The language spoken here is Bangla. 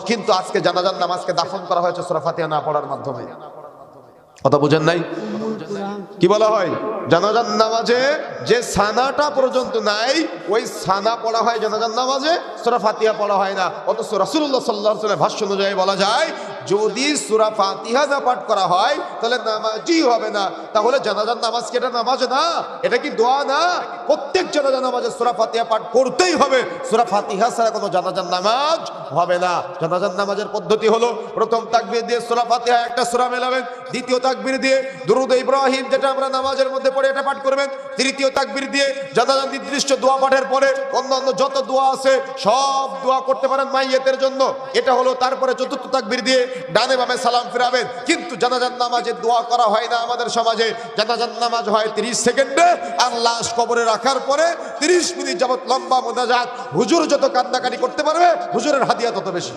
কিন্তু আজকে জানাজার নামাজকে দাফন করা হয়েছে সূরা ফাতিহা না পড়ার মাধ্যমে। কথা বুঝেন নাই? কি বলা হয়, জানাজার নামাজে যে সানাটা পর্যন্ত নাই ওই সানা পড়া হয় জানাজার নামাজে, সূরা ফাতিহা পড়া হয় না। অথচ রাসূলুল্লাহ সাল্লাল্লাহু আলাইহি ওয়াসাল্লামের ভাষ্য অনুযায়ী বলা যায় যদি সূরা ফাতিহা না পাঠ করা হয় তাহলে নামাজই হবে না। তাহলে জানাজার নামাজ কি এটা নামাজ না, এটা কি দোয়া না? প্রত্যেক জানাজার নামাজে সূরা ফাতিহা পাঠ করতেই হবে। সূরা ফাতিহা ছাড়া কোনো জানাজার নামাজ হবে না। জানাজার নামাজের পদ্ধতি হলো প্রথম তাকবীর দিয়ে সূরা ফাতিহা একটা সূরা মেলাবেন, দ্বিতীয় তাকবীর দিয়ে দুরূদ ইব্রাহিম যেটা আমরা নামাজের মধ্যে পড়ে এটা পাঠ করবেন, তৃতীয় তাকবীর দিয়ে জানাজার নির্দিষ্ট দোয়া পাঠের পরে অন্যান্য যত দোয়া আছে সব দোয়া করতে পারেন মাইয়েতের জন্য, এটা হলো। তারপরে চতুর্থ তাকবীর দিয়ে ডানে বামে সালাম ফিরাবেন। কিন্তু জানাজার নামাজে দোয়া করা হয় না আমাদের সমাজে। জানাজার নামাজ হয় 30 সেকেন্ডে, আর লাশ কবরে রাখার পরে 30 মিনিট যাবত লম্বা মোনাজাত। হুজুর যত কান্নাকাটি করতে পারবে হুজুরের হাদিয়া তত বেশি।